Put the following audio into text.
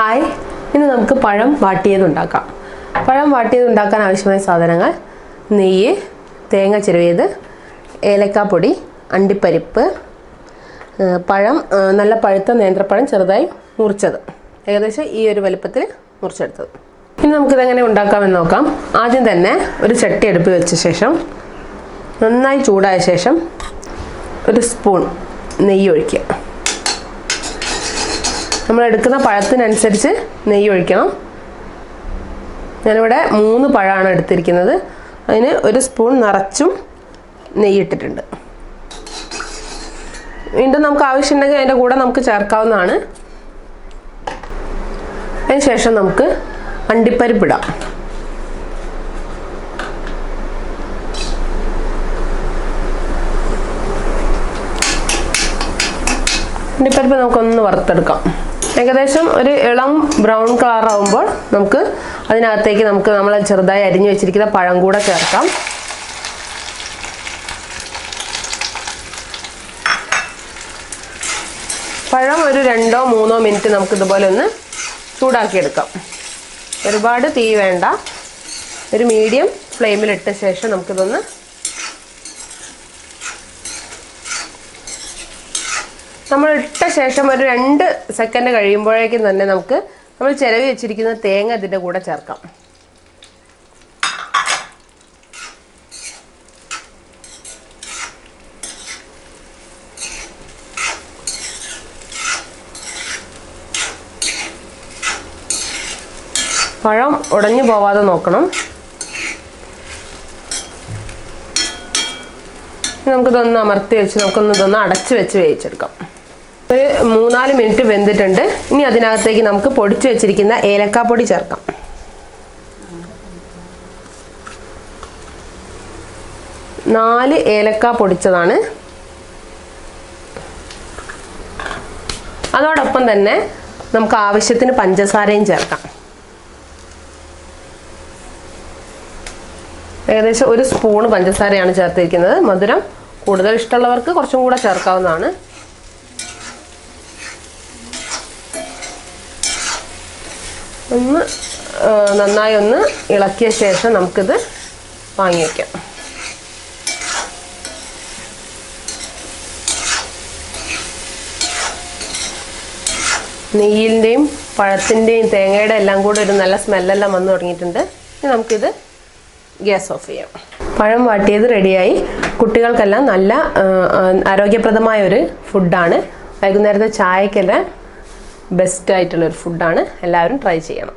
Hi, ഇന്ന് നമുക്ക് പഴം വാട്ടിയത് ഉണ്ടാക്കാം. പഴം വാട്ടിയത് ഉണ്ടാക്കാൻ ആവശ്യമായ സാധനങ്ങൾ: നെയ്യ്, തേങ്ങ ചിരവിയത്, ഏലക്കാപ്പൊടി, അണ്ടിപ്പരിപ്പ്, പഴം നല്ല പഴുത്ത നേന്ത്രപ്പഴം ചെറുതായി മുറിച്ചത്, ഏകദേശം ഈ ഒരു വലുപ്പത്തിൽ മുറിച്ചെടുത്തത്. ഇനി നമുക്കിതെങ്ങനെ ഉണ്ടാക്കാമെന്ന് നോക്കാം. ആദ്യം തന്നെ ഒരു ചട്ടി അടുപ്പിൽ വെച്ച ശേഷം നന്നായി ചൂടായ ശേഷം ഒരു സ്പൂൺ നെയ്യ് ഒഴിക്കുക. നമ്മൾ എടുക്കുന്ന പഴത്തിനനുസരിച്ച് നെയ്യ് ഒഴിക്കണം. ഞാനിവിടെ 3 പഴമാണ് എടുത്തിരിക്കുന്നത്. അതിന് ഒരു സ്പൂൺ നിറച്ചും നെയ്യ് ഇട്ടിട്ടുണ്ട്. വീണ്ടും നമുക്ക് ആവശ്യമുണ്ടെങ്കിൽ അതിൻ്റെ കൂടെ നമുക്ക് ചേർക്കാവുന്നതാണ്. അതിന് ശേഷം നമുക്ക് അണ്ടിപ്പരിപ്പിടാം. അണ്ടിപ്പരിപ്പ് നമുക്കൊന്ന് വറുത്തെടുക്കാം. ഏകദേശം ഒരു ഇളം ബ്രൗൺ കളർ ആകുമ്പോൾ നമുക്ക് അതിനകത്തേക്ക് നമ്മൾ ചെറുതായി അരിഞ്ഞു വെച്ചിരിക്കുന്ന പഴം കൂടെ ചേർക്കാം. പഴം ഒരു 2-3 മിനിറ്റ് നമുക്ക് ഇതുപോലെ ഒന്ന് ചൂടാക്കിയെടുക്കാം. ഒരുപാട് തീ വേണ്ട, ഒരു മീഡിയം ഫ്ലെയിമിലിട്ട ശേഷം നമുക്കിതൊന്ന് നമ്മൾ ഇട്ട ശേഷം ഒരു 2 സെക്കൻഡ് കഴിയുമ്പോഴേക്കും തന്നെ നമുക്ക് നമ്മൾ ചിരവി വെച്ചിരിക്കുന്ന തേങ്ങ ഇതിൻ്റെ കൂടെ ചേർക്കാം. പഴം ഉടഞ്ഞു പോവാതെ നോക്കണം. നമുക്കിതൊന്ന് അമർത്തി വെച്ച് ഇതൊന്ന് അടച്ചു വെച്ച് വേവിച്ചെടുക്കാം. ഒരു 3-4 മിനിറ്റ് വെന്തിട്ടുണ്ട്. ഇനി അതിനകത്തേക്ക് നമുക്ക് പൊടിച്ചു വെച്ചിരിക്കുന്ന ഏലക്കാപ്പൊടി ചേർക്കാം. നാല് ഏലക്ക പൊടിച്ചതാണ്. അതോടൊപ്പം തന്നെ നമുക്ക് ആവശ്യത്തിന് പഞ്ചസാരയും ചേർക്കാം. ഏകദേശം 1 സ്പൂൺ പഞ്ചസാരയാണ് ചേർത്തിരിക്കുന്നത്. മധുരം കൂടുതൽ ഇഷ്ടമുള്ളവർക്ക് കുറച്ചും കൂടെ ചേർക്കാവുന്നതാണ്. നന്നായി ഒന്ന് ഇളക്കിയ ശേഷം നമുക്കിത് വാങ്ങി വയ്ക്കാം. നെയ്യിൻ്റെയും പഴത്തിൻ്റെയും തേങ്ങയുടെ എല്ലാം കൂടെ ഒരു നല്ല സ്മെല്ലെല്ലാം വന്നു തുടങ്ങിയിട്ടുണ്ട്. ഇനി നമുക്കിത് ഗ്യാസ് ഓഫ് ചെയ്യാം. പഴം വാട്ടിയത് റെഡിയായി. കുട്ടികൾക്കെല്ലാം നല്ല ആരോഗ്യപ്രദമായ ഒരു ഫുഡാണ്. വൈകുന്നേരത്തെ ചായക്കെല്ലാം ബെസ്റ്റ് ആയിട്ടുള്ളൊരു ഫുഡാണ്. എല്ലാവരും ട്രൈ ചെയ്യണം.